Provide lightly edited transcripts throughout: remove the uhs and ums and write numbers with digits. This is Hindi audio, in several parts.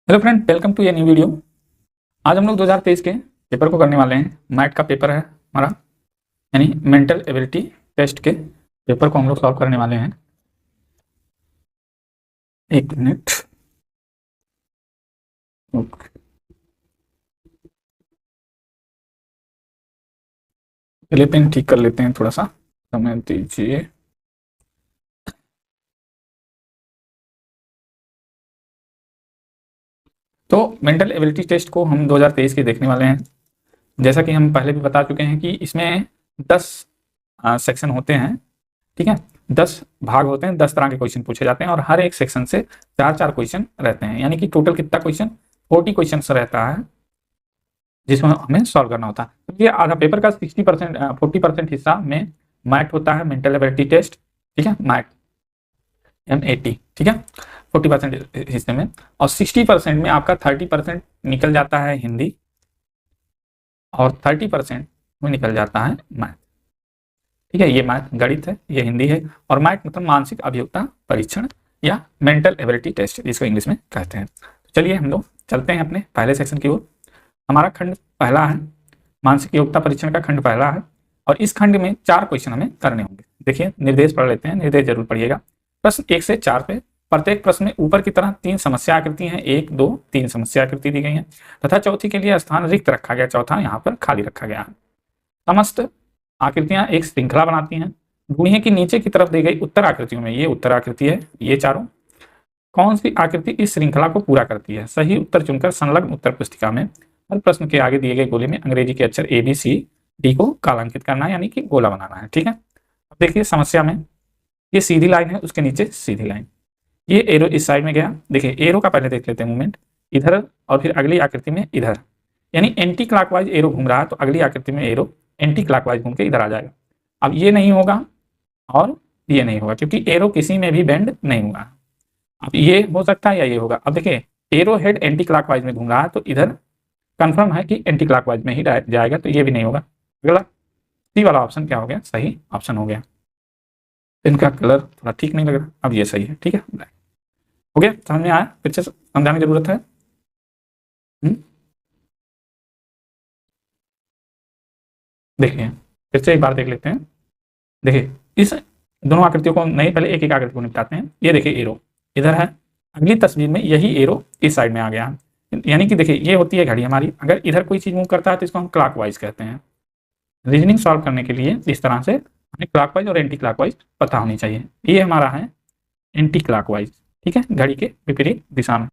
हेलो फ्रेंड, वेलकम टू ये न्यू वीडियो। आज हम लोग 2023 के पेपर को करने वाले हैं। मैट का पेपर है हमारा, यानी मेंटल एबिलिटी टेस्ट के पेपर को हम लोग सॉल्व करने वाले हैं। एक मिनट, ओके, पहले पेन ठीक कर लेते हैं, थोड़ा सा समय दीजिए। तो मेंटल एबिलिटी टेस्ट को हम 2023 के देखने वाले हैं। जैसा कि हम पहले भी बता चुके हैं कि इसमें 10 सेक्शन होते हैं, ठीक है। 10 भाग होते हैं, 10 तरह के क्वेश्चन पूछे जाते हैं और हर एक सेक्शन से 4-4 क्वेश्चन रहते हैं, यानी कि टोटल कितना क्वेश्चन, 40 क्वेश्चन रहता है जिसमें हमें सॉल्व करना होता है। तो ये आधा पेपर का 60% 40% हिस्सा में मैट होता है, मेंटल एबिलिटी टेस्ट, ठीक है, मैट MAT, ठीक है, 40% हिस्से में। और 60% में आपका 30% निकल जाता है हिंदी और 30% में निकल जाता है मैथ, ठीक है। ये मैथ गणित है, ये हिंदी है। और मैथ मतलब मानसिक अभियोक्ता परीक्षण या मेंटल एबिलिटी टेस्ट, जिसको इंग्लिश में कहते हैं। तो चलिए हम लोग चलते हैं अपने पहले सेक्शन की ओर। हमारा खंड पहला है, मानसिक योग्यता परीक्षण का खंड पहला है और इस खंड में 4 क्वेश्चन हमें करने होंगे। देखिए निर्देश पढ़ लेते हैं, निर्देश जरूर पढ़िएगा। प्रश्न 1 से 4 पे प्रत्येक प्रश्न में ऊपर की तरह 3 समस्या आकृति हैं, 1, 2, 3 समस्या आकृति दी गई है तथा चौथी के लिए स्थान रिक्त रखा गया, चौथा यहाँ पर खाली रखा गया है। समस्त आकृतियां एक श्रृंखला बनाती हैं। ढूंढिए कि नीचे की तरफ दी गई उत्तर आकृतियों में, ये उत्तर आकृति है, ये चारों, कौन सी आकृति इस श्रृंखला को पूरा करती है। सही उत्तर चुनकर संलग्न उत्तर पुस्तिका में हर प्रश्न के आगे दिए गए गोले में अंग्रेजी के अक्षर ABCD को कालांकित करना है, यानी कि गोला बनाना है, ठीक है। अब देखिए समस्या में ये सीधी लाइन है, उसके नीचे सीधी लाइन, ये एरो इस साइड में गया। देखिए एरो का पहले देख लेते हैं मूवमेंट, इधर और फिर अगली आकृति में इधर, यानी एंटी क्लॉकवाइज एरो घूम रहा है, तो अगली आकृति में एरो एंटी क्लॉकवाइज घूम के इधर आ जाएगा। अब ये नहीं होगा और ये नहीं होगा, क्योंकि एरो किसी में भी बेंड नहीं हुआ। अब ये हो सकता है या ये होगा। अब देखिए एरो हेड एंटी क्लॉकवाइज में घूम रहा है, तो इधर कंफर्म है कि एंटी क्लॉकवाइज में ही जाएगा, तो ये भी नहीं होगा। अगला सी वाला ऑप्शन क्या हो गया, सही ऑप्शन हो गया। इनका कलर थोड़ा ठीक नहीं लग रहा, अब ये सही है, ठीक है, हो गया। समझ में आया, फिर से समझाने की जरूरत है। देखिए फिर से एक बार देख लेते हैं। देखिए इस दोनों आकृतियों को नहीं, पहले एक एक आकृति को निपटाते हैं। ये देखिए एरो इधर है, अगली तस्वीर में यही एरो इस साइड में आ गया, यानी कि देखिए ये होती है घड़ी हमारी। अगर इधर कोई चीज मूव करता है तो इसको हम क्लॉकवाइज कहते हैं। रीजनिंग सॉल्व करने के लिए इस तरह से हमें क्लॉकवाइज और एंटी क्लॉकवाइज पता होनी चाहिए। ये हमारा है एंटी क्लॉकवाइज, ठीक है, घड़ी के विपरीत दिशा में।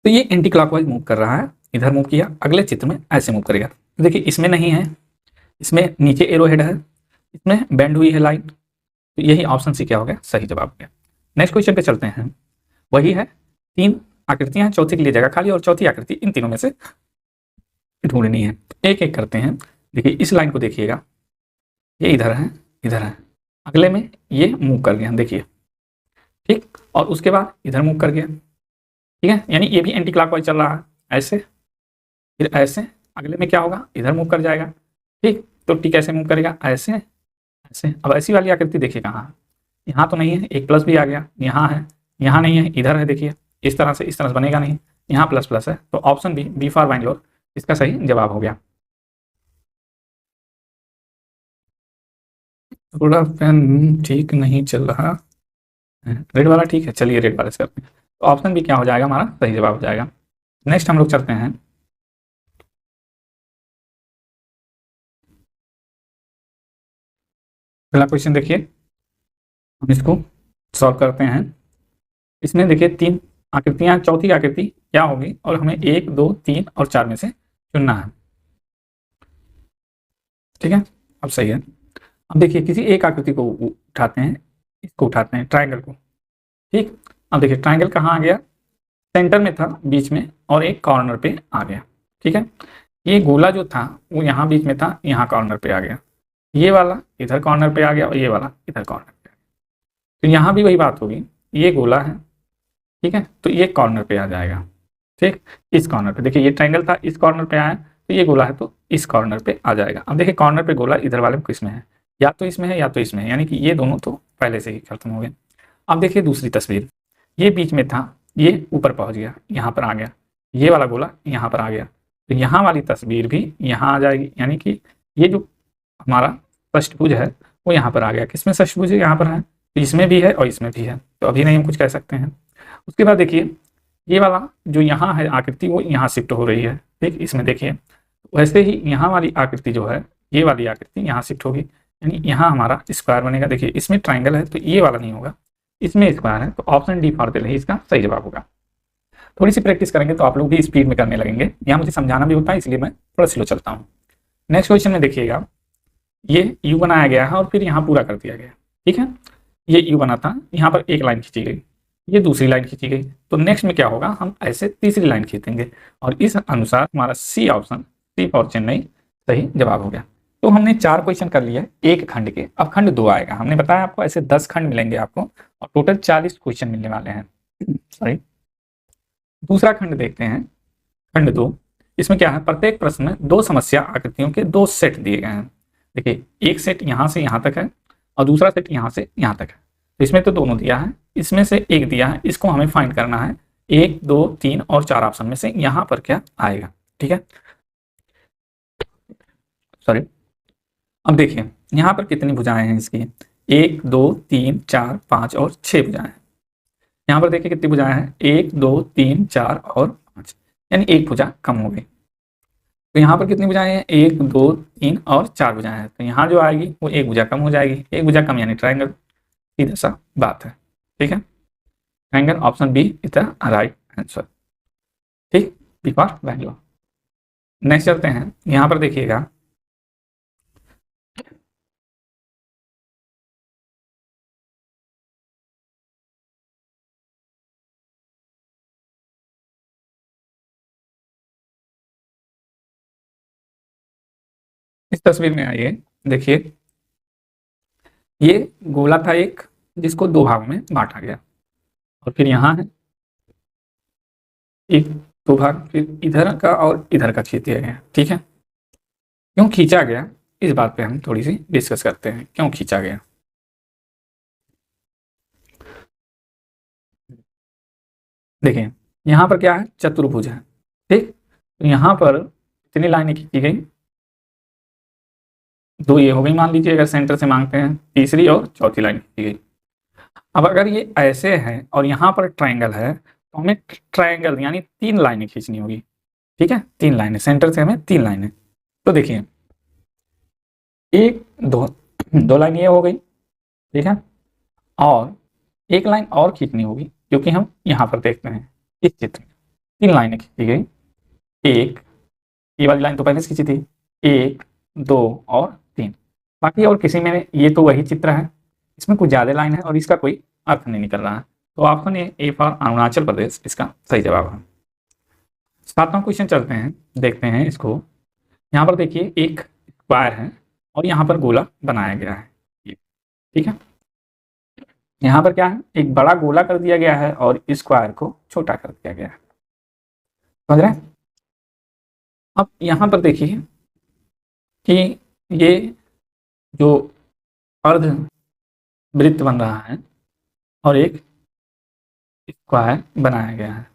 तो ये एंटी क्लॉकवाइज मूव कर रहा है, इधर मूव किया, अगले चित्र में ऐसे मूव करेगा। तो देखिए इसमें नहीं है, इसमें नीचे एरो हेड है, इसमें बेंड हुई है लाइन, तो यही ऑप्शन सी क्या हो गया, सही जवाब हो गया। नेक्स्ट क्वेश्चन पे चलते हैं। वही है, 3 आकृतियां, चौथी के लिए जगह खाली और चौथी आकृति इन तीनों में से ढूंढनी है। एक एक करते हैं। देखिए इस लाइन को देखिएगा, ये इधर है, इधर है, अगले में ये मूव कर गया, देखिए, ठीक, और उसके बाद इधर मूव कर गया, ठीक है, यानी ये भी एंटी क्लॉकवाइज चल रहा है, ऐसे फिर ऐसे, अगले में क्या होगा, इधर मूव कर जाएगा, ठीक। तो टी कैसे मूव करेगा, ऐसे ऐसे। अब ऐसी वाली आकृति देखिए कहाँ, यहाँ तो नहीं है, एक प्लस भी आ गया, यहाँ है, यहाँ नहीं है, इधर है, देखिए इस तरह से बनेगा नहीं, यहाँ प्लस प्लस है, तो ऑप्शन बी फॉर बैंगलोर इसका सही जवाब हो गया। थोड़ा पेन ठीक नहीं चल रहा, रेड वाला ठीक है, चलिए रेड वाले से करते हैं। तो ऑप्शन बी क्या हो जाएगा, हमारा सही जवाब हो जाएगा। नेक्स्ट हम लोग चलते हैं। पहला क्वेश्चन देखिए, हम इसको सॉल्व करते हैं। इसमें देखिए 3 आकृतियां, चौथी आकृति क्या होगी और हमें 1, 2, 3 और 4 में से चुनना है, ठीक है। अब सही है। अब देखिए किसी एक आकृति को उठाते हैं, इसको उठाते हैं, ट्राइंगल को, ठीक। अब देखिए ट्राइंगल कहाँ आ गया, सेंटर में था, बीच में, और एक कॉर्नर पे आ गया, ठीक है। ये गोला जो था वो यहाँ बीच में था, यहाँ कॉर्नर पे आ गया, ये वाला इधर कॉर्नर पे आ गया और ये वाला इधर कॉर्नर पे आ गया। तो यहाँ भी वही बात होगी, ये गोला है, ठीक है, तो ये कॉर्नर पे आ जाएगा, ठीक। इस कॉर्नर पे देखिए ये ट्रायंगल था, इस कॉर्नर पे आया, तो ये गोला है तो इस कॉर्नर पे आ जाएगा। अब देखिए कॉर्नर पे गोला इधर वाले में किसमें है, या तो इसमें है या तो इसमें है, यानी कि ये दोनों तो पहले से ही खत्म हो गए। अब देखिए दूसरी तस्वीर, ये बीच में था, ये ऊपर पहुंच गया, यहाँ पर आ गया, ये वाला गोला यहाँ पर आ गया, तो यहाँ वाली तस्वीर भी यहाँ आ जाएगी, यानी कि ये जो हमारा षष्ठभुज है वो यहाँ पर आ गया। किसमें षष्ठभुज यहाँ पर है, तो इसमें भी है और इसमें भी है, तो अभी नहीं हम कुछ कह सकते हैं। उसके बाद देखिए ये वाला जो यहाँ है आकृति वो यहाँ शिफ्ट हो रही है, ठीक, इसमें देखिए वैसे ही यहाँ वाली आकृति जो है, ये वाली आकृति यहाँ शिफ्ट होगी, यानी यहाँ हमारा स्क्वायर बनेगा। देखिए इसमें ट्राइंगल है तो ये वाला नहीं होगा, इसमें स्क्वायर है, तो ऑप्शन डी फॉर दिल्ली इसका सही जवाब होगा। थोड़ी सी प्रैक्टिस करेंगे तो आप लोग भी स्पीड में करने लगेंगे, यहाँ मुझे समझाना भी होता है इसलिए मैं थोड़ा स्लो चलता हूँ। नेक्स्ट क्वेश्चन में देखिएगा, ये यू बनाया गया है और फिर यहाँ पूरा कर दिया गया, ठीक है, ये यू बना था, यहाँ पर एक लाइन खींची गई, ये दूसरी लाइन खींची गई, तो नेक्स्ट में क्या होगा, हम ऐसे तीसरी लाइन खींचेंगे और इस अनुसार हमारा C option, C for Chennai सही जवाब हो गया। तो हमने 4 क्वेश्चन कर लिए एक खंड के, अब खंड 2 आएगा। हमने बताया आपको ऐसे 10 खंड मिलेंगे आपको और टोटल 40 क्वेश्चन मिलने वाले हैं। सॉरी, दूसरा खंड देखते हैं, खंड 2। इसमें क्या है, प्रत्येक प्रश्न में 2 समस्या आकृतियों के 2 सेट दिए गए हैं। देखिए एक सेट यहाँ से यहाँ तक है और दूसरा सेट यहाँ से यहाँ तक है, तो इसमें तो दोनों दिया है, इसमें से एक दिया है, इसको हमें फाइंड करना है 1, 2, 3 और 4 ऑप्शन में से यहाँ पर क्या आएगा, ठीक है। सॉरी, अब देखिए यहाँ पर कितनी भुजाएं हैं इसकी, 1, 2, 3, 4, 5 और 6 भुजाएं हैं। यहाँ पर देखिए कितनी भुजाएं हैं, 1, 2, 3, 4 और 5, यानी एक भुजा कम हो गई। तो यहाँ पर कितनी भुजाएं हैं, 1, 2, 3 और 4 भुजाएं हैं, तो यहाँ जो आएगी वो एक भुजा कम हो जाएगी, एक भुजा कम यानी ट्राइंगल, सीधा सा बात है, ठीक है। Triangle option B is the right answer, ठीक, बी फॉर बैंगलोर। नेक्स्ट चलते हैं, यहाँ पर देखिएगा इस तस्वीर में आइए, देखिए ये गोला था एक जिसको 2 भागों में बांटा गया और फिर यहाँ है एक 2 भाग, फिर इधर का और इधर का खींच दिया गया, ठीक है। क्यों खींचा गया इस बात पे हम थोड़ी सी डिस्कस करते हैं, क्यों खींचा गया। देखिए यहाँ पर क्या है, चतुर्भुज है, ठीक, तो यहाँ पर कितनी लाइनें खींची गई, 2 ये हो गई मान लीजिए, अगर सेंटर से मांगते हैं, तीसरी और चौथी लाइन खींची गई। अब अगर ये ऐसे है और यहाँ पर ट्राइंगल है तो हमें ट्राइंगल यानी 3 लाइनें खींचनी होगी, ठीक है, 3 लाइनें, सेंटर से हमें 3 लाइनें। तो देखिए 1, 2, 2 लाइन ये हो गई, ठीक है, और एक लाइन और खींचनी होगी क्योंकि हम यहाँ पर देखते हैं इस चित्र में 3 लाइनें खींची गई, एक ये वाली लाइन तो पहले से खींची थी, 1, 2 और 3, बाकी और किसी में, ये तो वही चित्र है, इसमें कुछ ज़्यादा लाइन है और इसका कोई अर्थ नहीं निकल रहा है, तो ऑप्शन ए फॉर अरुणाचल प्रदेश इसका सही जवाब है। 7वां क्वेश्चन चलते हैं, देखते हैं इसको। यहाँ पर देखिए एक स्क्वायर है और यहाँ पर गोला बनाया गया है, ठीक है, यहाँ पर क्या है, एक बड़ा गोला कर दिया गया है और स्क्वायर को छोटा कर दिया गया है, समझ रहे हैं। अब यहाँ पर देखिए कि ये जो अर्ध वृत्त बन रहा है और एक स्क्वायर बनाया गया है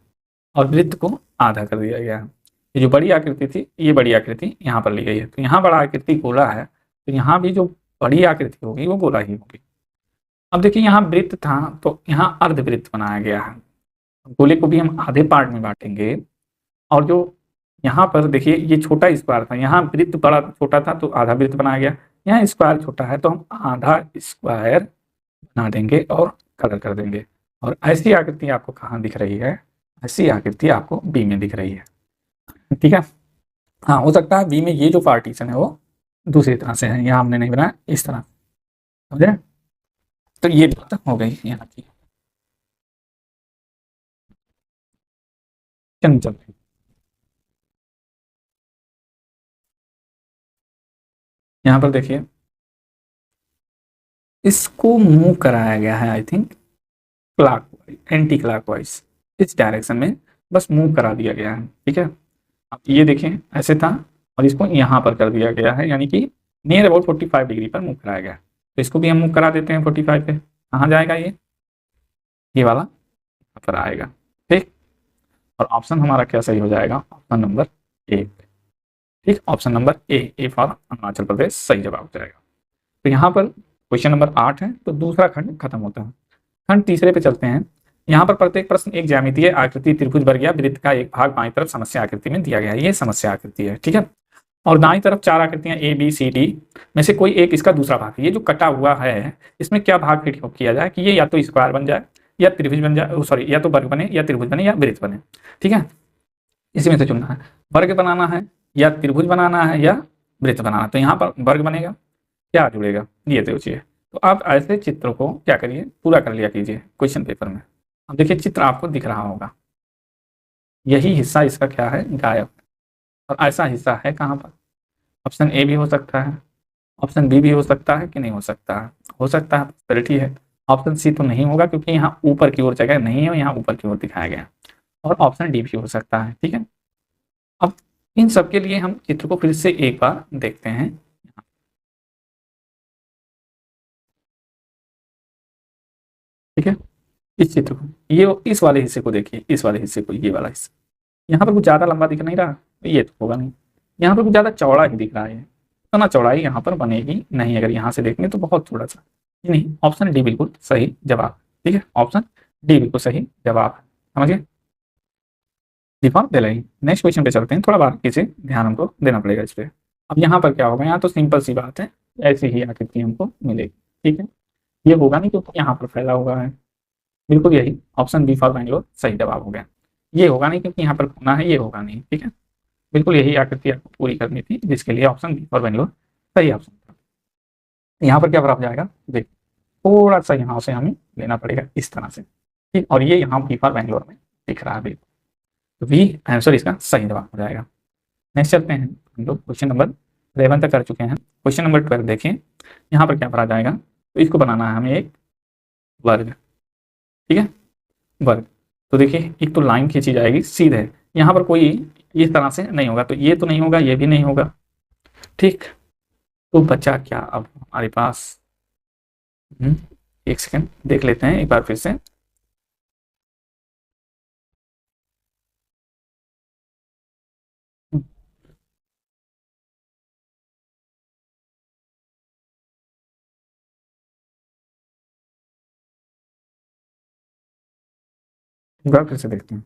और वृत्त को आधा कर दिया गया है। ये जो बड़ी आकृति थी, ये बड़ी आकृति यहाँ पर ली गई है, तो यहाँ बड़ा आकृति गोला है, तो यहाँ भी जो बड़ी आकृति होगी वो गोला ही होगी। अब देखिए यहाँ वृत्त था तो यहाँ अर्धवृत्त बनाया गया है, गोले को भी हम आधे पार्ट में बांटेंगे और जो यहाँ पर देखिए ये छोटा स्क्वायर था, यहाँ वृत्त बड़ा छोटा था तो आधा वृत्त बनाया गया, यहाँ स्क्वायर छोटा है तो हम आधा स्क्वायर बना देंगे और कलर कर देंगे। और ऐसी आकृति आपको कहाँ दिख रही है, ऐसी आकृति आपको बी में दिख रही है, ठीक है। हाँ हो सकता है बी में ये जो पार्टीशन है वो दूसरी तरह से है, यहाँ हमने नहीं बनाया इस तरह, समझे। तो ये बात हो गई यहाँ की, चलते हैं। यहाँ पर देखिए इसको मूव कराया गया है, I think clockwise, anti clockwise, इस डायरेक्शन में बस मूव करा दिया गया है, ठीक है। अब ये देखें ऐसे था और इसको यहाँ पर कर दिया गया है, यानी कि नियर अबाउट 45 डिग्री पर मूव कराया गया है, तो इसको भी हम मूव करा देते हैं 45 पे, कहाँ जाएगा ये वाला यहाँ पर आएगा, ठीक। और ऑप्शन हमारा क्या सही हो जाएगा, ऑप्शन नंबर ए। ठीक, option number A for Arunachal Pradesh सही जवाब हो जाएगा। तो यहाँ पर क्वेश्चन नंबर 8 है, तो दूसरा खंड खत्म होता है। खंड तीसरे पे चलते हैं। यहाँ पर प्रत्येक प्रश्न एक ज्यामितीय आकृति त्रिभुज वर्ग या वृत्त का एक भाग बाईं तरफ समस्या आकृति में दिया गया है। ये समस्या आकृति है, ठीक है। और दाईं तरफ 4 आकृतियां ए बी सी डी में से कोई एक इसका दूसरा भाग है। ये जो कटा हुआ है इसमें क्या भाग फिट किया जाए कि ये या तो स्क्वायर बन जाए या त्रिभुज बन जाए, सॉरी या तो वर्ग बने या त्रिभुज बने या वृत्त बने, ठीक है। इसी में से चुनना है, वर्ग बनाना है या त्रिभुज बनाना है या वृत्त बनाना है। तो यहाँ पर वर्ग बनेगा, क्या जुड़ेगा, ये सोचिए। तो आप ऐसे चित्र को क्या करिए, पूरा कर लिया कीजिए क्वेश्चन पेपर में। अब देखिए चित्र आपको दिख रहा होगा, यही हिस्सा इसका क्या है, गायब, और ऐसा हिस्सा है कहाँ पर, ऑप्शन ए भी हो सकता है, ऑप्शन बी भी हो सकता है कि नहीं हो सकता है, हो सकता है, पॉसिबिलिटी है। ऑप्शन सी तो नहीं होगा क्योंकि यहाँ ऊपर की ओर जगह नहीं है, यहाँ ऊपर की ओर दिखाया गया है। और ऑप्शन डी भी हो सकता है, ठीक है। अब इन सब के लिए हम चित्र को फिर से एक बार देखते हैं। ठीक है, इस चित्र को, ये इस वाले हिस्से को देखिए, इस वाले हिस्से को, ये वाला हिस्सा यहाँ पर कुछ ज्यादा लंबा दिख नहीं रहा, ये तो होगा नहीं। यहाँ पर कुछ ज्यादा चौड़ा ही दिख रहा है, इतना चौड़ाई यहाँ पर बनेगी नहीं, अगर यहाँ से देखेंगे तो बहुत थोड़ा सा। नहीं, ऑप्शन डी बिल्कुल सही जवाब, ठीक है, ऑप्शन डी बिल्कुल सही जवाब है, समझिए। डिफॉल्ट दे रही। नेक्स्ट क्वेश्चन पे चलते हैं, थोड़ा बारीकी से ध्यान हमको देना पड़ेगा इस पे। अब यहाँ पर क्या होगा, यहाँ तो सिंपल सी बात है, ऐसी ही आकृति हमको मिलेगी, ठीक है। ये होगा नहीं क्योंकि यहाँ पर फैला हुआ है, बिल्कुल यही ऑप्शन बी फॉर बैंगलोर सही जवाब हो गया। ये होगा नहीं क्योंकि यहाँ पर कोना है, ये होगा नहीं, ठीक है। बिल्कुल यही आकृति आपको पूरी करनी थी, जिसके लिए ऑप्शन बी फॉर बैंगलोर सही ऑप्शन था। यहाँ पर क्या बराबर जाएगा, देख थोड़ा सा यहाँ से हमें लेना पड़ेगा इस तरह से, ठीक। और ये यहाँ बी फॉर बैंगलोर में दिख रहा है बिल्कुल, तो बी आंसर इसका सही जवाब हो जाएगा। नेक्स्ट चलते हैं, हम लोग क्वेश्चन नंबर 11 तक कर चुके हैं। क्वेश्चन नंबर 12 देखिए, यहाँ पर क्या भरा जाएगा, तो इसको बनाना है हमें एक वर्ग, ठीक है, वर्ग। तो देखिए एक तो लाइन खींची जाएगी सीधे, यहाँ पर कोई इस तरह से नहीं होगा, तो ये तो नहीं होगा, ये भी नहीं होगा, ठीक। तो बचा क्या अब हमारे पास, एक सेकंड देख लेते हैं एक बार फिर से। एक बार फिर से देखते हैं।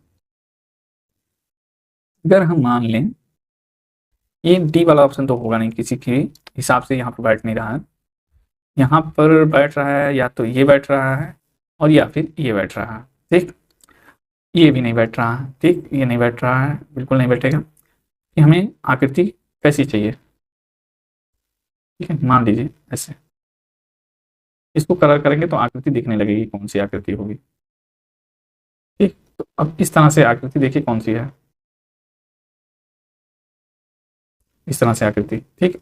अगर हम मान लें ये डी वाला ऑप्शन तो होगा नहीं, किसी के हिसाब से यहाँ पर बैठ नहीं रहा है, यहाँ पर बैठ रहा है या तो ये बैठ रहा है और या फिर ये बैठ रहा है, ठीक। ये भी नहीं बैठ रहा है, ठीक, ये नहीं बैठ रहा है, बिल्कुल नहीं बैठेगा। कि हमें आकृति कैसी चाहिए, ठीक है, मान लीजिए ऐसे, इसको कलर करेंगे तो आकृति दिखने लगेगी कौन सी आकृति होगी, ठीक। तो अब इस तरह से आकृति देखिए कौन सी है, इस तरह से आकृति, ठीक।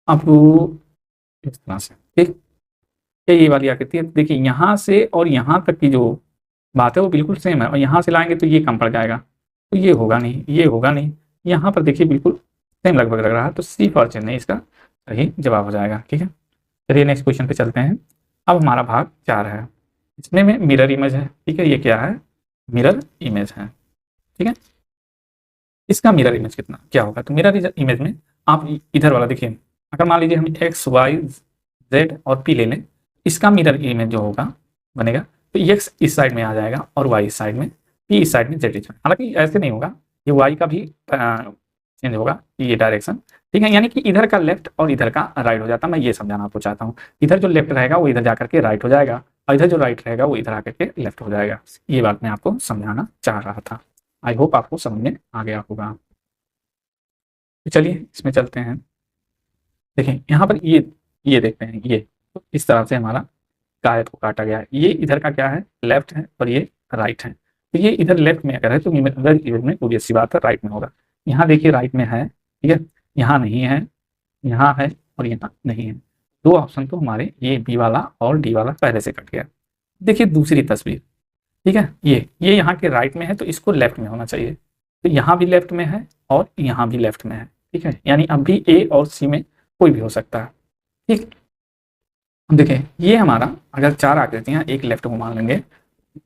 अब इस तरह से, ठीक, ये वाली आकृति है। देखिए यहाँ से और यहाँ तक की जो बात है वो बिल्कुल सेम है, और यहाँ से लाएंगे तो ये कम पड़ जाएगा, तो ये होगा नहीं, ये होगा नहीं। यहाँ पर देखिए बिल्कुल सेम लगभग लग रहा है, तो सी फॉर चेन्नई इसका सही जवाब हो जाएगा, ठीक है। चलिए नेक्स्ट क्वेश्चन पे चलते हैं। अब हमारा भाग 4 है, इसमें में मिरर इमेज है, ठीक है। ये क्या है, मिरर इमेज है, ठीक है। इसका मिरर इमेज कितना क्या होगा, तो मिरर इमेज में आप इधर वाला देखिए, अगर मान लीजिए हम एक्स वाई जेड और पी ले लें, इसका मिरर इमेज जो होगा बनेगा, तो एक्स इस साइड में आ जाएगा और वाई इस साइड में, पी इस साइड में, जेड इस साइड। हालांकि ऐसे नहीं होगा, ये वाई का भी चेंज होगा, ये डायरेक्शन, ठीक है। यानी कि इधर का लेफ्ट और इधर का राइट हो जाता है। मैं ये समझाना आपको चाहता हूँ, इधर जो लेफ्ट रहेगा वो इधर जाकर के राइट हो जाएगा, और इधर जो राइट रहेगा वो इधर आकर के लेफ्ट हो जाएगा। ये बात मैं आपको समझाना चाह रहा था, आई होप आपको समझ में आ गया होगा। तो चलिए इसमें चलते हैं। देखिए यहाँ पर ये देखते हैं, ये तो इस तरह से हमारा गायब को काटा गया है। ये इधर का क्या है, लेफ्ट है, और ये राइट है। तो ये इधर लेफ्ट में अगर है तो इधर इमेज में पूरी सी बात है राइट में होगा। यहाँ देखिए राइट में है, ठीक है, यहाँ नहीं है, यहाँ है और यहाँ नहीं है। दो ऑप्शन तो हमारे ये बी वाला और डी वाला पहले से कट गया। देखिए दूसरी तस्वीर, ठीक है, ये यहाँ के राइट में है तो इसको लेफ्ट में होना चाहिए, तो यहाँ भी लेफ्ट में है और यहाँ भी लेफ्ट में है, ठीक है। यानी अब भी ए और सी में कोई भी हो सकता है, ठीक। देखिए ये हमारा अगर 4 आकृतियां, एक लेफ्ट को मान लेंगे,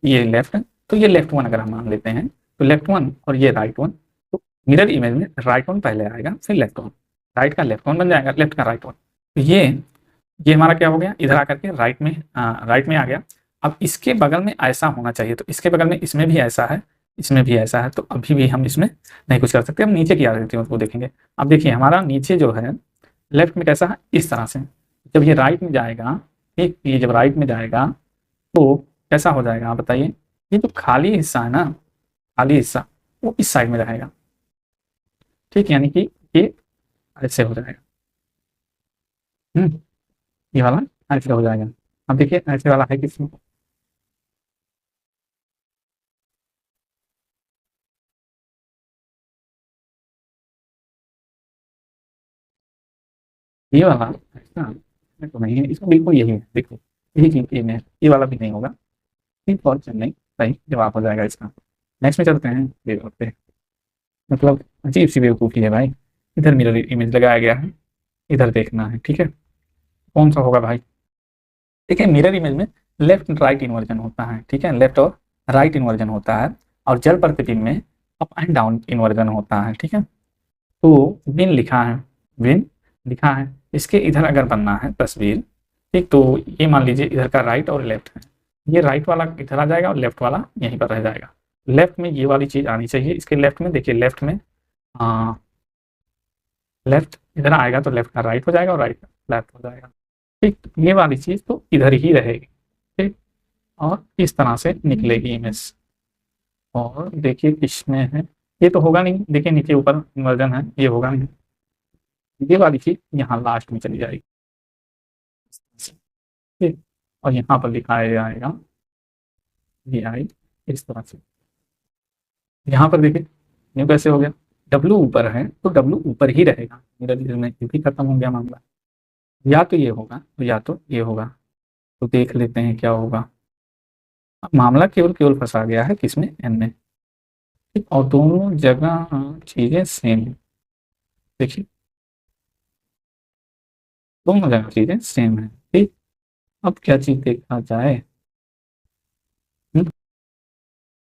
ये लेफ्ट, तो ये लेफ्ट वन अगर हम मान लेते हैं, तो लेफ्ट वन और ये राइट वन, तो मिरर इमेज में राइट वन पहले आएगा फिर लेफ्ट वन, राइट का लेफ्ट वन बन जाएगा, लेफ्ट का राइट वन। तो ये हमारा क्या हो गया, इधर आकर के राइट में आ गया। अब इसके बगल में ऐसा होना चाहिए, तो इसके बगल में इसमें भी ऐसा है, इसमें भी ऐसा है, तो अभी भी हम इसमें नहीं कुछ कर सकते। हम नीचे की आकृतियों को देखेंगे। अब देखिए हमारा नीचे जो है लेफ्ट में कैसा है, इस तरह से। जब ये राइट में जाएगा, ठीक, ये जब राइट में जाएगा तो कैसा हो जाएगा आप बताइए। ये जो खाली हिस्सा है ना, खाली हिस्सा वो इस साइड में रहेगा, ठीक, यानी कि ये ऐसे हो जाएगा। ये वाला ऐसे हो जाएगा। अब देखिए ऐसे वाला है किसमें, ये वाला ऐसा तो नहीं है, इसको बिल्कुल यही है, देखो यही चीज ये में, ये वाला भी नहीं होगा। ठीक, और चेन्नई सही जवाब हो जाएगा इसका। नेक्स्ट में चलते हैं बेवकूफ पे, मतलब अजीब सी बेवकूफ़ी है भाई। इधर मिरर इमेज लगाया गया है, इधर देखना है, ठीक है, कौन सा होगा भाई। देखिए मिरर इमेज में लेफ्ट राइट इन्वर्जन होता है, ठीक है, लेफ्ट और राइट इन्वर्जन होता है, और जल प्रतिबिंब में अप एंड डाउन इन्वर्जन होता है, ठीक है। तो विन लिखा है, विन लिखा है, इसके इधर अगर बनना है तस्वीर, ठीक, तो ये मान लीजिए इधर का राइट और लेफ्ट है, ये राइट वाला इधर आ जाएगा और लेफ्ट वाला यहीं पर रह जाएगा। लेफ्ट में ये वाली चीज़ आनी चाहिए, इसके लेफ्ट में देखिए, लेफ्ट में लेफ्ट इधर आएगा तो लेफ्ट का राइट हो जाएगा और राइट का लेफ्ट हो जाएगा, ठीक, ये वाली चीज़ तो इधर ही रहेगी, ठीक, और इस तरह से निकलेगी इमेज। और देखिए किसमें है, ये तो होगा नहीं, देखिए नीचे ऊपर इन्वर्जन है, ये होगा नहीं, ये वाली चीज यहाँ लास्ट में चली जाएगी, ठीक, और यहाँ पर दिखाया जाएगा वी आई इस तरह से। यहाँ पर देखिए ये कैसे हो गया, डब्लू ऊपर है तो डब्लू ऊपर ही रहेगा, मेरा में ये भी खत्म हो गया मामला। या तो ये होगा तो या तो ये होगा, तो देख लेते हैं क्या होगा। अब मामला केवल केवल फंसा गया है किसमें, एन में, ठीक, और दोनों जगह चीजें सेम है, देखिए दोनों जगह चीजें सेम है, ठीक। अब क्या चीज देखा जाए,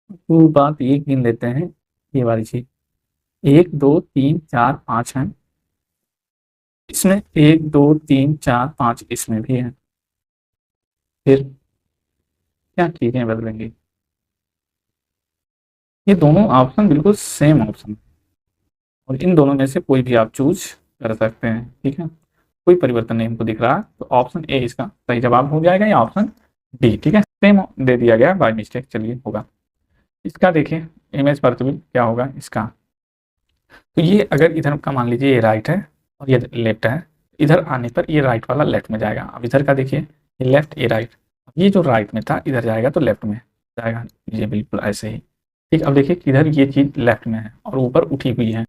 तो बात एक गिन लेते हैं, ये वाली चीज 1 2 3 4 5 है, इसमें 1 2 3 4 5 इसमें भी है, फिर क्या चीजें बदलेंगी। ये दोनों ऑप्शन बिल्कुल सेम ऑप्शन, और इन दोनों में से कोई भी आप चूज कर सकते हैं, ठीक है, कोई परिवर्तन नहीं हमको दिख रहा, तो ऑप्शन ए इसका सही जवाब हो जाएगा, या ऑप्शन डी, ठीक है, सेम दे दिया गया बाय मिस्टेक, चलिए होगा। इसका देखिए इमेज प्रतिबिंब क्या होगा इसका, तो ये अगर इधर का मान लीजिए ये राइट है और ये लेफ्ट है, इधर आने पर ये राइट वाला लेफ्ट में जाएगा। अब इधर का देखिए ये लेफ्ट ये राइट, ये जो राइट में था इधर जाएगा तो लेफ्ट में जाएगा, ये बिल्कुल ऐसे ही, ठीक। अब देखिए किधर ये चीज़ लेफ्ट में है और ऊपर उठी हुई है,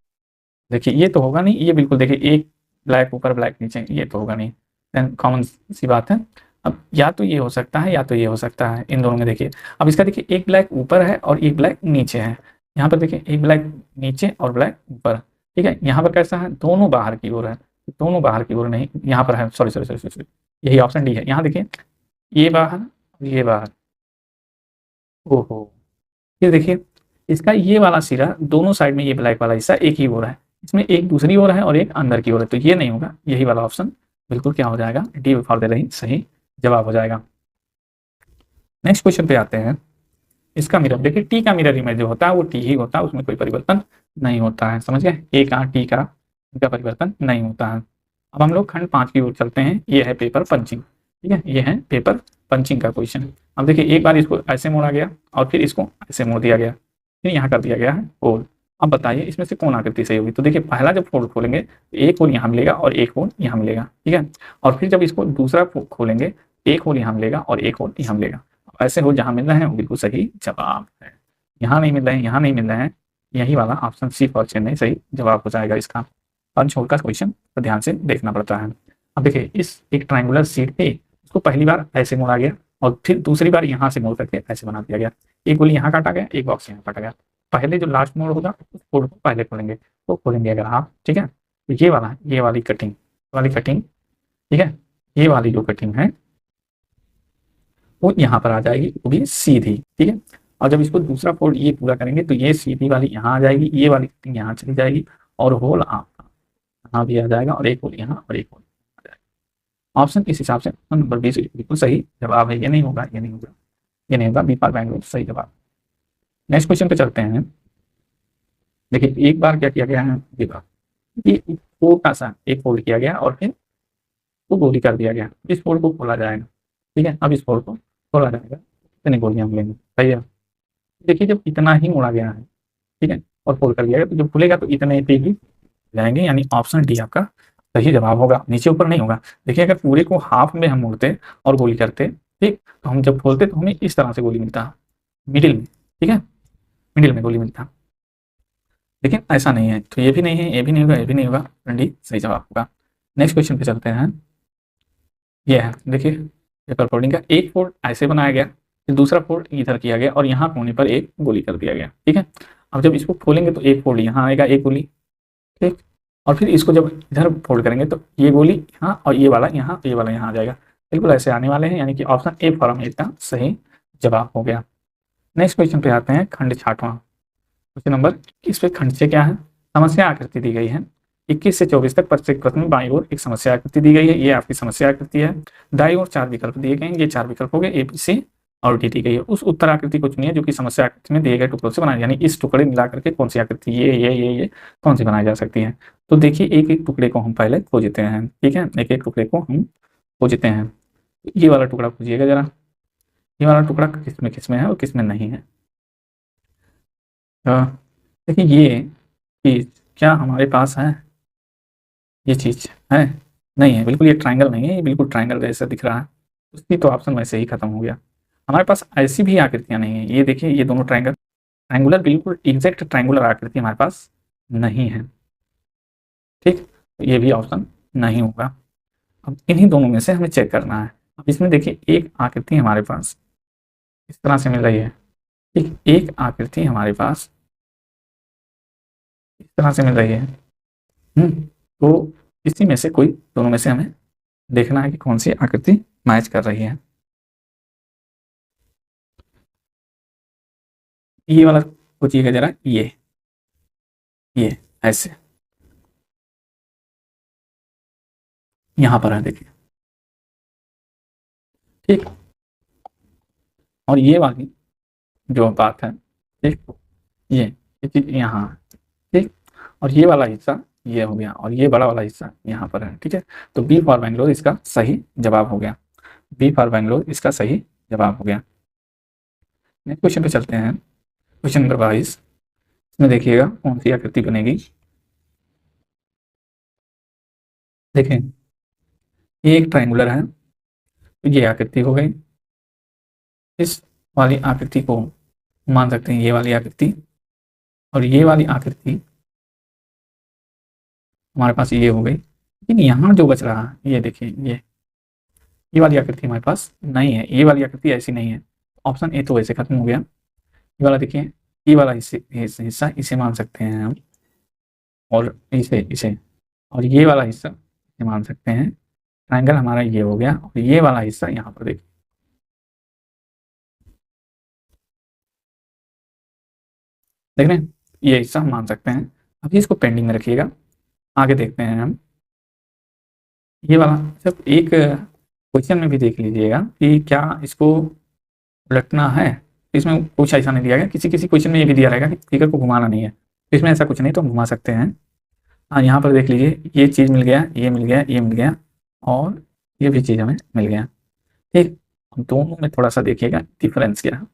देखिए ये तो होगा नहीं, ये बिल्कुल देखिए एक ब्लैक ऊपर ब्लैक नीचे, ये तो होगा नहीं, देन कॉमन सी बात है। अब या तो ये हो सकता है या तो ये हो सकता है, इन दोनों में देखिए। अब इसका देखिए एक ब्लैक ऊपर है और एक ब्लैक नीचे है, यहाँ पर देखिए एक ब्लैक नीचे और ब्लैक ऊपर, ठीक है, यहाँ पर कैसा है, दोनों बाहर की ओर है, दोनों बाहर की ओर नहीं, यहाँ पर है, सॉरी सॉरी सॉरी सॉरी, यही ऑप्शन डी है। यहाँ देखिए ये बाहर ये बाहर, ओहो, फिर देखिए इसका ये वाला सिरा दोनों साइड में, ये ब्लैक वाला हिस्सा एक ही ओर है, इसमें एक दूसरी ओर है और एक अंदर की ओर है, तो ये नहीं होगा, यही वाला ऑप्शन बिल्कुल क्या हो जाएगा, डी फॉर द रही सही जवाब हो जाएगा। नेक्स्ट क्वेश्चन पे आते हैं। इसका मिरर देखिए, टी का मिरर इमेज जो होता है वो टी ही होता है, उसमें कोई परिवर्तन नहीं होता है, समझ गए, ए का टी का इनका परिवर्तन नहीं होता है। अब हम लोग खंड 5 की ओर चलते हैं, ये है पेपर पंचिंग, ठीक है, ये है पेपर पंचिंग का क्वेश्चन। अब देखिए एक बार इसको ऐसे मोड़ा गया और फिर इसको ऐसे मोड़ दिया गया, फिर यहाँ कर दिया गया है होल। अब बताइए इसमें से कौन आकृति सही होगी, तो देखिए पहला जब फोल्ड खोलेंगे तो एक होल यहाँ मिलेगा और एक होल यहाँ मिलेगा, ठीक है, और फिर जब इसको दूसरा खोलेंगे एक होल यहाँ मिलेगा और एक होल यहाँ मिलेगा, ऐसे होल जहाँ मिल रहे हैं वो बिल्कुल सही जवाब है, यहाँ नहीं मिल रहे हैं, यहाँ नहीं मिल रहे हैं, यही वाला ऑप्शन सी फॉर चेन्नई सही जवाब हो जाएगा इसका। पंच होल का क्वेश्चन तो ध्यान से देखना पड़ता है। अब देखिए इस एक ट्रायंगुलर शीट पे इसको पहली बार ऐसे मोड़ा गया और फिर दूसरी बार यहाँ से मोड़ करके ऐसे बना दिया गया, एक गोली यहाँ काटा गया एक बॉक्स यहाँ काटा गया, पहले जो लास्ट मोड़ होगा उस फोल्ड को पहले खोलेंगे तो खोलेंगे अगर आप, ठीक है, तो ये वाला ये वाली कटिंग ठीक है, ये वाली जो कटिंग है वो यहाँ पर आ जाएगी, वो भी सीधी, ठीक है। और जब इसको दूसरा फोल्ड ये पूरा करेंगे तो ये सीधी वाली यहाँ आ जाएगी, ये वाली यहाँ चली जाएगी और होल आपका यहाँ भी आ जाएगा और एक होल यहाँ और एक होल आ जाएगा। ऑप्शन इस हिसाब से नंबर 20 बिल्कुल सही जवाब है। ये नहीं होगा, ये नहीं होगा, ये नहीं होगा। बी फॉर बैंगलोर सही जवाब। नेक्स्ट क्वेश्चन पे चलते हैं। देखिए एक बार क्या किया गया है, ये छोटा सा एक फोल्ड किया गया और फिर वो गोली कर दिया गया। इस फोल्ड को खोला जाएगा, ठीक है। अब इस फोल्ड को खोला जाएगा, कितनी गोलियां मिलेंगी, सही है। देखिए जब इतना ही मोड़ा गया है, ठीक है, और फोल्ड कर दिया गया तो जब खुलेगा तो इतने पे ही जाएंगे, यानी ऑप्शन डी आपका सही जवाब होगा, नीचे ऊपर नहीं होगा। देखिए अगर पूरे को हाफ में हम मोड़ते और गोली करते, ठीक, तो हम जब खोलते तो हमें इस तरह से गोली मिलता मिडिल में, ठीक है, मिडिल में गोली मिलता, लेकिन ऐसा नहीं है। तो ये भी नहीं है, ये भी नहीं होगा, ये भी नहीं होगा, डी सही जवाब होगा। नेक्स्ट क्वेश्चन पे चलते हैं। ये है देखिए पेपर फोल्डिंग का एक फोल्ड ऐसे बनाया गया, फिर दूसरा फोल्ड इधर किया गया और यहाँ कोने पर एक गोली कर दिया गया, ठीक है। अब जब इसको खोलेंगे तो एक फोल्ड यहाँ आएगा, एक गोली, ठीक, और फिर इसको जब इधर फोल्ड करेंगे तो ये गोली यहाँ और ये वाला यहाँ, ये वाला यहाँ आ जाएगा, बिल्कुल ऐसे आने वाले हैं, यानी कि ऑप्शन ए फॉर्म इसका सही जवाब हो गया। नेक्स्ट क्वेश्चन पे आते हैं, खंड 6वां क्वेश्चन नंबर 21 पे। खंड से क्या है, समस्या आकृति दी गई है। 21 से 24 तक प्रत्येक प्रश्न में बाईं ओर एक समस्या आकृति दी गई है, ये आपकी समस्या आकृति है। दाईं ओर 4 विकल्प दिए गए हैं, ये 4 विकल्प हो गए, ए, बी, सी और डी दी गई है। उस उत्तर आकृति को चुनिए जो कि समस्या आकृति में दिए गए टुकड़ों से बनाई, यानी इस टुकड़े मिला करके कौन सी आकृति ये कौन सी बनाई जा सकती है। तो देखिए एक एक टुकड़े को हम पहले खोजते हैं, ठीक है, एक एक टुकड़े को हम खोजते हैं। ये वाला टुकड़ा खोजिएगा जरा, ये वाला टुकड़ा किस में है और किस में नहीं है। देखिए ये चीज क्या हमारे पास है, ये चीज है नहीं है, बिल्कुल ये ट्रायंगल नहीं है, ये बिल्कुल ट्रायंगल जैसा दिख रहा है, उसकी तो ऑप्शन वैसे ही खत्म हो गया। हमारे पास ऐसी भी आकृतियां नहीं है, ये देखिए ये दोनों ट्रायंगुलर बिल्कुल एग्जैक्ट ट्रायंगुलर आकृति हमारे पास नहीं है, ठीक, तो ये भी ऑप्शन नहीं होगा। अब इन्हीं दोनों में से हमें चेक करना है। अब इसमें देखिए एक आकृति हमारे पास इस तरह से मिल रही है, ठीक, एक आकृति हमारे पास इस तरह से मिल रही है। तो इसी में से कोई दोनों में से हमें देखना है कि कौन सी आकृति मैच कर रही है। ये वाला सोचिएगा जरा, ये ऐसे यहां पर है देखिए, ठीक, और ये वाली जो बात है, ठीक, ये चीज यहाँ, ठीक, और ये वाला हिस्सा ये हो गया और ये बड़ा वाला हिस्सा यहाँ पर है, ठीक है। तो बी फॉर बैंगलोर इसका सही जवाब हो गया, बी फॉर बैंगलोर इसका सही जवाब हो गया। नेक्स्ट क्वेश्चन पे चलते हैं, क्वेश्चन नंबर 22। इसमें देखिएगा कौन सी आकृति बनेगी। देखें ये एक ट्रायंगुलर है, तो ये आकृति हो गई। इस वाली आकृति को मान सकते हैं ये वाली आकृति, और ये वाली आकृति हमारे पास ये हो गई। लेकिन यहाँ जो बच रहा है ये देखिए, ये वाली आकृति हमारे पास नहीं है, ये वाली आकृति ऐसी नहीं है। ऑप्शन ए तो वैसे खत्म हो गया। ये वाला देखिए, ये वाला हिस्सा इसे मान सकते हैं हम, और इसे और ये वाला हिस्सा इसे मान सकते हैं। ट्रायंगल हमारा ये हो गया और ये वाला हिस्सा यहाँ पर देखिए, देख रहे हैं, ये हिस्सा हम मान सकते हैं। अभी इसको पेंडिंग में रखिएगा, आगे देखते हैं हम। ये वाला जब एक क्वेश्चन में भी देख लीजिएगा कि क्या इसको उलटना है, इसमें कुछ ऐसा नहीं दिया गया। किसी क्वेश्चन में ये भी दिया रहेगा कि फिगर को घुमाना नहीं है, इसमें ऐसा कुछ नहीं, तो हम घुमा सकते हैं। हाँ यहाँ पर देख लीजिए, ये चीज़ मिल गया, ये मिल गया, ये मिल गया, और ये भी चीज़ हमें मिल गया, ठीक। दोनों में थोड़ा सा देखिएगा डिफरेंस क्या है।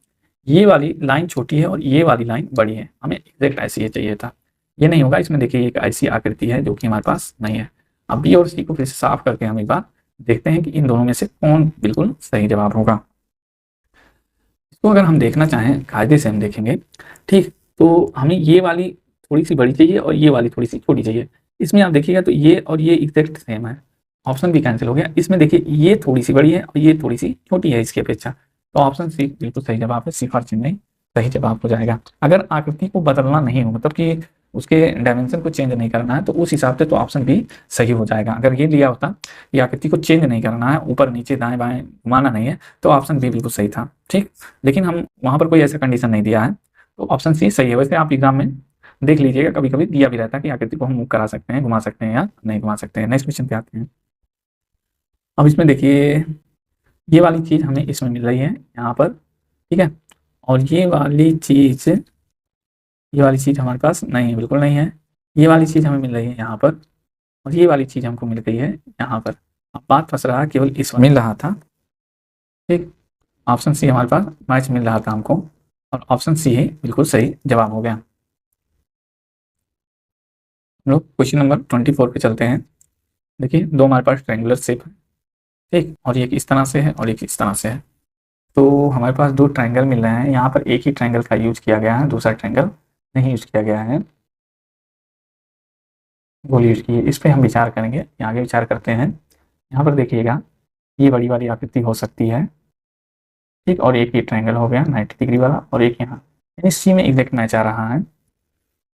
ये वाली लाइन छोटी है और ये वाली लाइन बड़ी है, हमें एग्जैक्ट ऐसी ही चाहिए था, ये नहीं होगा। इसमें देखिए एक ऐसी आकृति है जो कि हमारे पास नहीं है। अब बी और सी को फिर से साफ करके हम एक बार देखते हैं कि इन दोनों में से कौन बिल्कुल सही जवाब होगा। इसको अगर हम देखना चाहें कायदे से हम देखेंगे, ठीक, तो हमें ये वाली थोड़ी सी बड़ी चाहिए और ये वाली थोड़ी सी छोटी चाहिए। इसमें आप देखिएगा तो ये और ये एग्जैक्ट सेम है, ऑप्शन भी कैंसिल हो गया। इसमें देखिए ये थोड़ी सी बड़ी है और ये थोड़ी सी छोटी है इसकी अपेक्षा, तो ऑप्शन सी बिल्कुल सही जवाब है, सी फॉर चेन्नई सही जवाब हो जाएगा। अगर आकृति को बदलना नहीं हो, मतलब कि उसके डायमेंशन को चेंज नहीं करना है, तो उस हिसाब से तो ऑप्शन बी सही हो जाएगा। अगर ये लिया होता कि आकृति को चेंज नहीं करना है, ऊपर नीचे दाएं बाएं घुमाना नहीं है, तो ऑप्शन बी बिल्कुल सही था। ठीक, लेकिन हम वहां पर कोई ऐसा कंडीशन नहीं दिया है, तो ऑप्शन सी सही है। वैसे आप एग्जाम में देख लीजिएगा, कभी कभी दिया भी रहता है कि आकृति को हम मूव करा सकते हैं, घुमा सकते हैं या नहीं घुमा सकते हैं। नेक्स्ट क्वेश्चन पे आते हैं। अब इसमें देखिए, ये वाली चीज हमें इसमें मिल रही है यहाँ पर, ठीक है, और ये वाली चीज हमारे पास नहीं है, बिल्कुल नहीं है। ये वाली चीज हमें मिल रही है यहाँ पर, और ये वाली चीज हमको मिल गई है यहाँ पर। अब बात फंस रहा है केवल इस मिल रहा था। ठीक, ऑप्शन सी हमारे पास मैच मिल रहा था हमको, और ऑप्शन सी ही बिल्कुल सही जवाब हो गया। हम लोग क्वेश्चन नंबर 24 पे चलते हैं। देखिए, दो हमारे पास ट्रायंगुलर शेप है, ठीक, और एक इस तरह से है और एक इस तरह से है। तो हमारे पास दो ट्रायंगल मिल रहे हैं, यहाँ पर एक ही ट्रायंगल का यूज किया गया है, दूसरा ट्रायंगल नहीं यूज किया गया है, गोल यूज की है। इस पर हम विचार करेंगे, आगे विचार करते हैं। यहाँ पर देखिएगा, ये बड़ी वाली आकृति हो सकती है, ठीक, और एक ये ट्रायंगल हो गया 90 डिग्री वाला, और एक यहाँ, यानी सी में एग्जैक्ट मैच आ रहा है,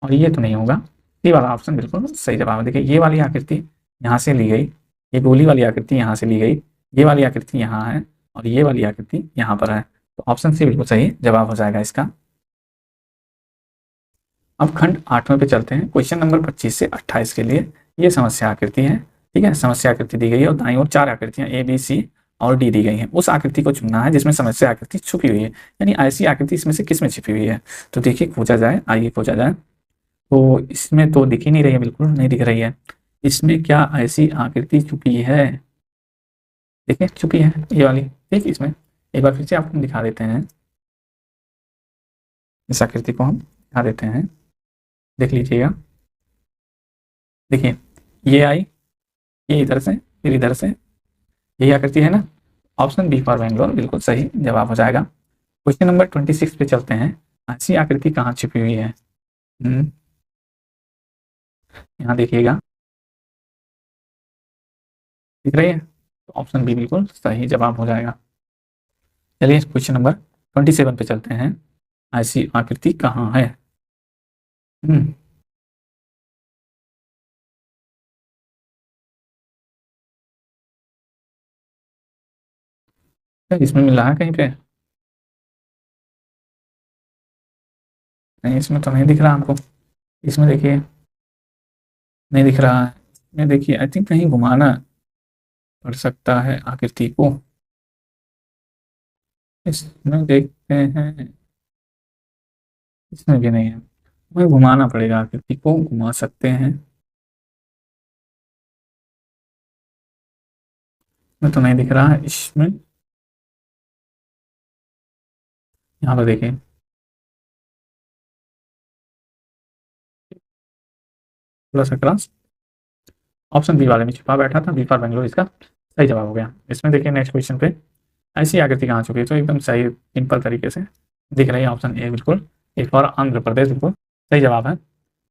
और ये तो नहीं होगा। सी वाला ऑप्शन बिल्कुल सही जवाब है। देखिए, ये वाली आकृति यहाँ से ली गई, ये गोली वाली आकृति यहाँ से ली गई, ये वाली आकृति यहाँ है, और ये वाली आकृति यहाँ पर है, तो ऑप्शन सी बिल्कुल सही जवाब हो जाएगा इसका। अब खंड 8वें पे चलते हैं, क्वेश्चन नंबर 25 से 28 के लिए। ये समस्या आकृति है, ठीक है, समस्या आकृति दी गई है, और दाईं ओर 4 आकृतियां ए बी सी और डी दी गई हैं। उस आकृति को चुनना है जिसमें समस्या आकृति छुपी हुई है, यानी ऐसी आकृति इसमें से किस में छिपी हुई है। तो देखिए, खोजा जाए, आइए खोजा जाए। तो इसमें तो दिख ही नहीं रही है, बिल्कुल नहीं दिख रही है। इसमें क्या ऐसी आकृति छुपी है? देखिए, छुपी है ये वाली, ठीक। इसमें एक बार फिर से आपको दिखा देते हैं, इस आकृति को हम दिखा देते हैं, देख लीजिएगा। देखिए, ये आई, ये इधर से, फिर इधर से, यही आकृति है ना। ऑप्शन बी फॉर बेंगलोर बिल्कुल सही जवाब हो जाएगा। क्वेश्चन नंबर 26 पे चलते हैं। ऐसी आकृति कहाँ छिपी हुई है? यहाँ देखिएगा, दिख रही है, तो ऑप्शन बी बिल्कुल सही जवाब हो जाएगा। चलिए क्वेश्चन नंबर 27 पे चलते हैं। ऐसी आकृति कहाँ है? इसमें मिल रहा है कहीं पे? नहीं, इसमें तो नहीं दिख रहा हमको। इसमें देखिए, नहीं दिख रहा है। इसमें देखिए, आई थिंक कहीं घुमाना पड़ सकता है आकृति को। इसमें देखते हैं, इसमें भी नहीं है, हमें घुमाना पड़ेगा, आकृति को घुमा सकते हैं। इसमें तो नहीं दिख रहा है। इसमें यहाँ पर देखिए, थोड़ा सा क्रॉस, ऑप्शन बी वाले में छुपा बैठा था, बी फॉर बेंगलोर इसका सही जवाब हो गया। इसमें देखिए नेक्स्ट क्वेश्चन पे, ऐसी आकृति कहाँ चुकी है? तो एकदम सही सिंपल तरीके से दिख रही है, ऑप्शन ए बिल्कुल, ए फॉर आंध्र प्रदेश बिल्कुल सही जवाब है।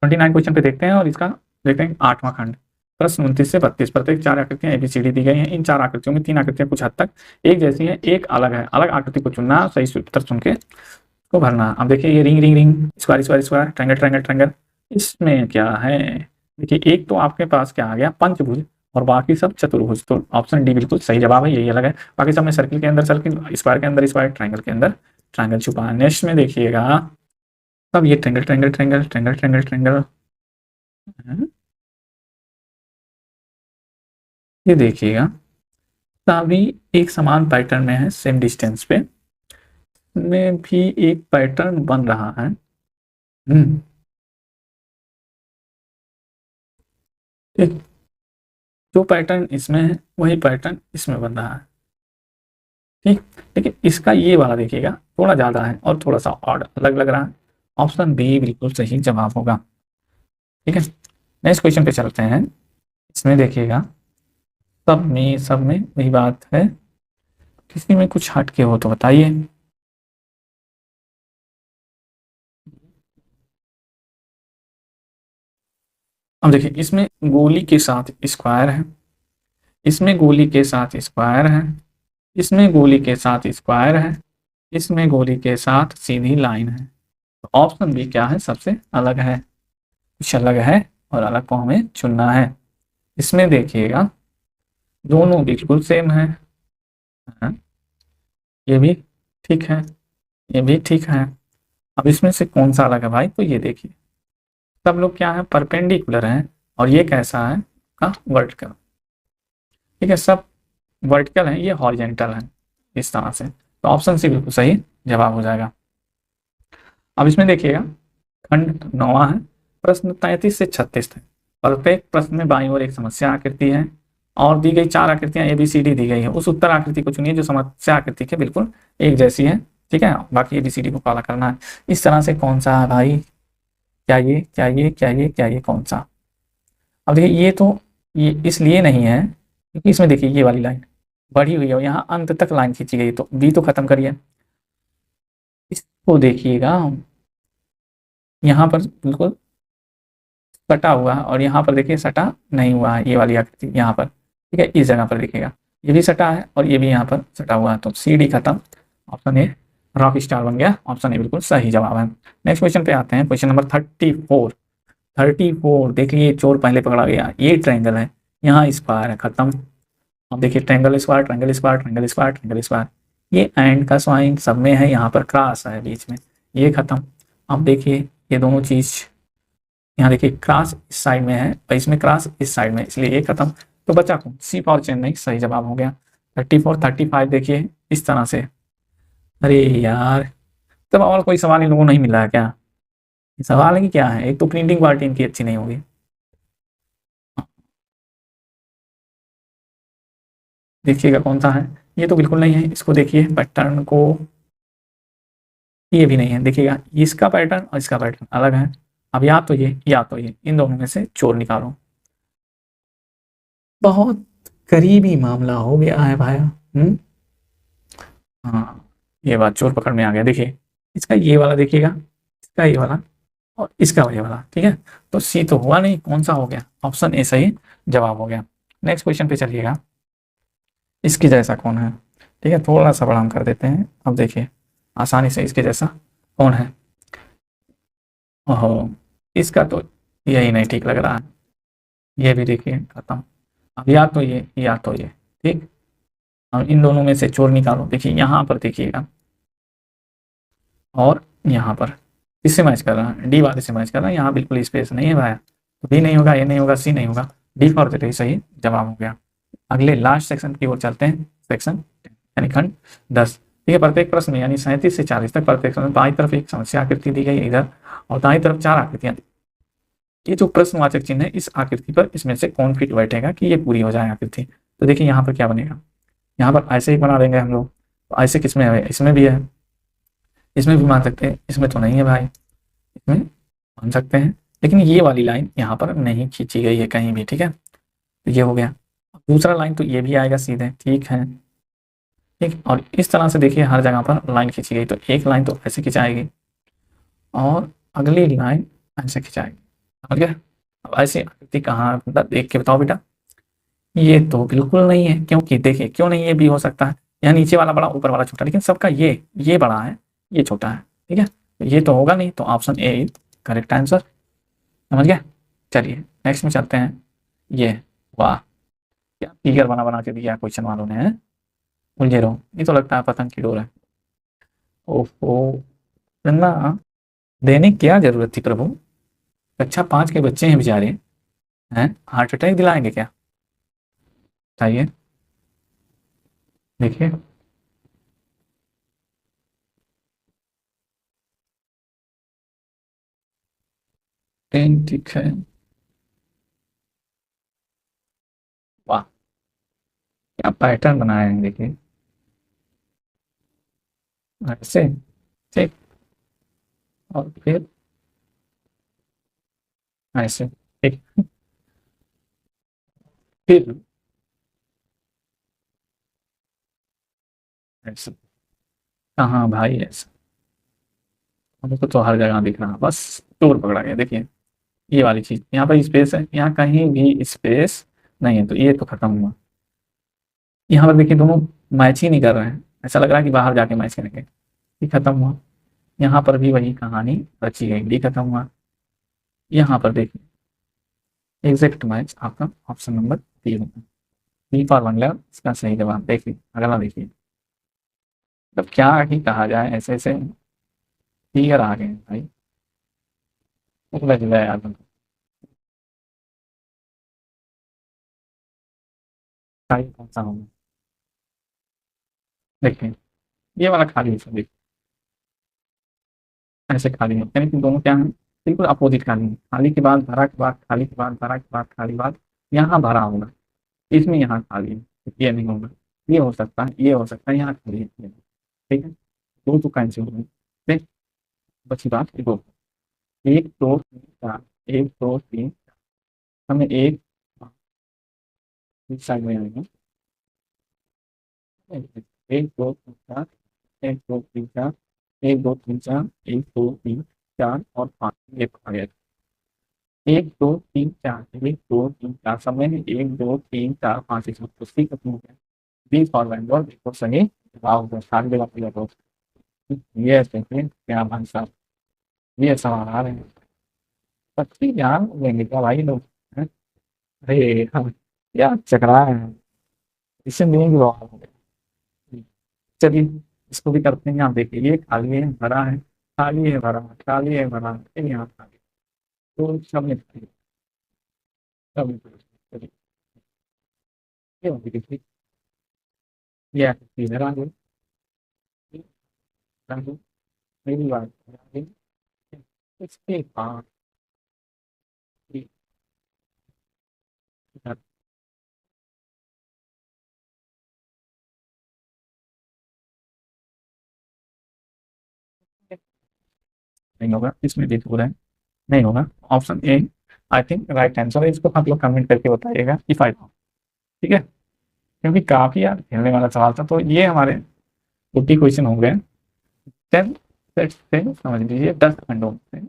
29 क्वेश्चन पे देखते हैं, और इसका देखते हैं 8वां खंड। प्रश्न 29 से 32, प्रत्येक 4 आकृतियां एबीसीडी दी गई हैं। इन 4 आकृतियों में 3 आकृतियां कुछ हद तक एक जैसी हैं, एक अलग है। अलग आकृति को चुनना, सही उत्तर चुन के को भरना। अब देखिए, ये ring ring ring, square square square, triangle triangle triangle, इसमें क्या है? देखिए, एक तो आपके पास क्या आ गया, पंचभुज, और बाकी सब चतुर्भुज। तो ऑप्शन डी बिल्कुल सही जवाब है, यही अलग है। बाकी सब में सर्किल के अंदर सर्किल, स्क्वायर के अंदर स्क्वायर, ट्रायंगल के अंदर ट्रायंगल छुपा है। नेक्स्ट में देखिएगा, अब ये triangle triangle triangle triangle triangle triangle, ये देखिएगा, सभी एक समान पैटर्न में है, सेम डिस्टेंस पे, में भी एक पैटर्न बन रहा है। ठीक, जो पैटर्न इसमें है वही पैटर्न इसमें बन रहा है, ठीक। लेकिन इसका ये वाला देखिएगा, थोड़ा ज़्यादा है और थोड़ा सा ऑड अलग लग रहा है। ऑप्शन बी बिल्कुल सही जवाब होगा, ठीक है। नेक्स्ट क्वेश्चन पे चलते हैं। इसमें देखिएगा, सब में वही बात है, किसी में कुछ हटके हो तो बताइए। अब देखिए, इसमें गोली के साथ स्क्वायर है, इसमें गोली के साथ स्क्वायर है, इसमें गोली के साथ स्क्वायर है, इसमें गोली के साथ सीधी लाइन है। तो ऑप्शन बी क्या है? सबसे अलग है। कुछ अलग है और अलग को हमें चुनना है। इसमें देखिएगा दोनों बिल्कुल सेम है। हाँ, ये भी ठीक है, ये भी ठीक है। अब इसमें से कौन सा अलग है भाई, तो ये देखिए सब लोग क्या है, परपेंडिकुलर हैं, और ये कैसा है का वर्टिकल। ठीक है, सब वर्टिकल है, ये हॉरिजेंटल है, इस तरह से। तो ऑप्शन सी बिल्कुल सही जवाब हो जाएगा। अब इसमें देखिएगा खंड 9वां है, प्रश्न 33 से 36 है। प्रत्येक प्रश्न में बाईं ओर एक समस्या आकृति है और दी गई 4 आकृतियां ए बी सी डी दी गई है। उस उत्तर आकृति को चुनिए जो समस्या आकृति के बिल्कुल एक जैसी है। ठीक है, बाकी ए बी सी डी को फॉलो करना है। इस तरह से कौन सा है भाई, क्या ये, क्या ये, क्या ये, क्या ये, कौन सा। अब देखिए ये तो ये इसलिए नहीं है क्योंकि इसमें देखिए ये वाली लाइन बढ़ी हुई है और यहाँ अंत तक लाइन खींची गई, तो बी तो खत्म करिए। इसको देखिएगा यहाँ पर बिल्कुल सटा हुआ है और यहाँ पर देखिए सटा नहीं हुआ है, ये वाली आकृति यहाँ पर। ठीक है, इस जगह पर देखिएगा ये भी सटा है और ये भी यहाँ पर सटा हुआ है, तो सी डी खत्म। ऑप्शन ए रॉक स्टार बन गया, ऑप्शन ए बिल्कुल सही जवाब है। नेक्स्ट क्वेश्चन पे आते हैं, क्वेश्चन नंबर 34। 34 देखिए चोर पहले पकड़ा गया, ये ट्रायंगल है, यहाँ स्क्वायर है, खत्म। अब देखिए triangle square, triangle square, triangle square, triangle square, ये एंड का साइन सब में है, यहाँ पर क्रॉस है बीच में, ये खत्म। अब देखिए ये दोनों चीज, यहाँ देखिए क्रॉस इस साइड में है और इसमें क्रॉस इस साइड में, इसलिए ये खत्म। तो बचा कौन, सी फॉर चेन्नई सही जवाब हो गया। 34 35 देखिए इस तरह से। अरे यार, तब और कोई सवाल इन लोगों को नहीं मिला है क्या, सवाल है कि क्या है। एक तो प्रिंटिंग क्वालिटी इनकी अच्छी नहीं होगी। देखिएगा कौन सा है, ये तो बिल्कुल नहीं है, इसको देखिए पैटर्न को, ये भी नहीं है। देखिएगा इसका पैटर्न और इसका पैटर्न अलग है। अब या तो ये या तो ये, इन दोनों में से चोर निकालो। बहुत करीबी मामला हो गया है भाई। हाँ, ये बात चोर पकड़ में आ गया। देखिए इसका ये वाला देखिएगा, इसका ये वाला और इसका ये वाला। ठीक है, तो सी तो हुआ नहीं, कौन सा हो गया, ऑप्शन ए सही जवाब हो गया। नेक्स्ट क्वेश्चन पे चलिएगा, इसके जैसा कौन है। ठीक है, थोड़ा सा बड़ा हम कर देते हैं। अब देखिए आसानी से इसके जैसा कौन है। ओहो, इसका तो यही नहीं ठीक लग रहा है, ये भी देखिए खत्म। अब या तो ये या तो ये। ठीक, अब इन दोनों में से चोर निकालो। देखिए यहाँ पर देखिएगा और यहाँ पर किससे मैच कर रहा है, डी वाले से मैच कर रहा है, यहाँ बिल्कुल स्पेस नहीं है भाई, तो बी नहीं होगा, ए नहीं होगा, सी नहीं होगा, डी फॉर द सही जवाब हो गया। अगले लास्ट सेक्शन की ओर चलते हैं, सेक्शन 10 यानी खंड 10। ठीक है, प्रत्येक प्रश्न में यानी 37 से 40 तक प्रत्येक प्रश्न में बाईं तरफ एक समस्या आकृति दी गई है इधर, और दाईं तरफ 4 आकृतियां दी। ये जो प्रश्नवाचक चिन्ह है इस आकृति पर, इसमें से कौन फिट बैठेगा कि ये पूरी हो जाए आकृति। तो देखिए यहाँ पर क्या बनेगा, यहाँ पर ऐसे ही बना देंगे हम लोग। तो ऐसे किसमें है, इसमें भी है, इसमें भी मान सकते हैं, इसमें तो नहीं है भाई, इसमें मान सकते हैं, लेकिन ये वाली लाइन यहाँ पर नहीं खींची गई है कहीं भी। ठीक है, तो ये हो गया। दूसरा लाइन तो ये भी आएगा सीधे, ठीक है। ठीक, और इस तरह से देखिए हर जगह पर लाइन खींची गई, तो एक लाइन तो ऐसे खिंचाएगी और अगली लाइन ऐसे खिंचाएगी। समझ गए। अब ऐसी आकृति कहाँ, मतलब देख के बताओ बेटा। ये तो बिल्कुल नहीं है, क्योंकि देखिए क्यों नहीं, ये भी हो सकता है, यहाँ नीचे वाला बड़ा ऊपर वाला छोटा, लेकिन सबका ये बड़ा है ये छोटा है। ठीक है, तो ये तो होगा नहीं, तो option A is correct answer. समझ गए। चलिए नेक्स्ट में चलते हैं। ये वाह, क्या फिगर बना बना के दिया क्वेश्चन वालों ने, है उलझे रहो। ये तो लगता है पतंग की डोर है। ओहो, इतना देने की क्या जरूरत थी प्रभु, कक्षा 5 के बच्चे हैं बेचारे, हैं हार्ट अटैक दिलाएंगे क्या, बताइए। देखिए टेन, ठीक है। वाह, क्या पैटर्न बनाए हैं देखिए, ऐसे। ठीक, और फिर ऐसे। ठीक, फिर ऐसे। कहाँ भाई ऐसे, हमको तो हर जगह दिख रहा, बस चोर पकड़ा गया। देखिए ये वाली चीज, यहाँ पर स्पेस है, यहाँ कहीं भी स्पेस नहीं है, तो ये तो खत्म हुआ। यहाँ पर देखिए दोनों मैच ही नहीं कर रहे हैं, ऐसा लग रहा है कि बाहर जाके मैच करेंगे, ये खत्म हुआ। यहाँ पर भी वही कहानी रची गई, डी खत्म हुआ। यहाँ पर देखिए एग्जैक्ट मैच आपका ऑप्शन नंबर 3 है। बी फॉर बंगला इसका सही जवाब। देखिए अगला देखिए, मतलब क्या ही कहा जाए, ऐसे ऐसे फिगर आ गए हैं भाई, लग जाए यार तुमको। क्या ये कौन सा होगा? देखिए ये वाला खाली है, देखिए ऐसे खाली है, यानी कि दोनों क्या है, बिल्कुल अपोजिट खाली है। खाली के बाद भरा के बाद खाली के बाद भरा के बाद खाली बाद यहाँ भरा होगा, इसमें यहाँ खाली है, ये नहीं होगा। ये हो सकता है, ये हो सकता है, यहाँ खाली है, ठीक है। दो तो कैंसिल हो गए। देख बची बात दो, एक दो तीन चार, एक दो तीन, हमें एक इस साइड में आएगा, एक दो तीन चार, एक दो तीन चार, एक दो तीन चार, एक दो तीन चार और पाँच, ये आ गया। एक दो तीन चार, एक दो तीन चार, सब में एक दो तीन चार पाँच, इसमें कुश्ती खत्म हो गया। बी फॉर बेंगलोर बिल्कुल सही जवाब होगा, सारी जगह क्लियर हो। ये देखिए क्या भाई साहब, ये सवाल आ रहे हैं, पत्ती जान लेंगे क्या भाई लोग हैं? अरे हम क्या चकरा है, इससे नहीं जवाब हो गया। चलिए इसको भी करते हैं। आप देखिए ये खाली है भरा है, खाली है भरा, खाली है भरा, फिर यहाँ खाली, तो सब में खाली, सब में खाली। चलिए ये होगी किसी, ये इधर आ गई, आ गई, मेरी बात आ गई, इसके बाद इधर नहीं होगा, इसमें भी थोड़ा है, नहीं होगा। Option A I think right answer है, इसको आप लोग कमेंट करके बताइएगा इफ आई रॉन्ग, ठीक है। क्योंकि काफी यार खेलने वाला सवाल था, तो ये हमारे 40 क्वेश्चन हो गए। 10 सेट से समझ लीजिए 10 खंडों में,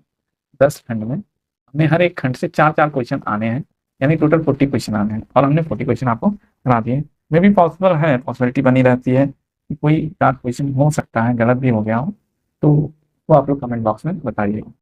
10 खंड में हमें हर एक खंड से चार चार क्वेश्चन आने हैं, यानी टोटल 40 क्वेश्चन आने हैं, और हमने 40 क्वेश्चन आपको करा दिए। मे भी पॉसिबल है, पॉसिबिलिटी बनी रहती है कि कोई चार क्वेश्चन हो सकता है गलत भी हो गया हो, तो वो आप लोग कमेंट बॉक्स में बताइएगा।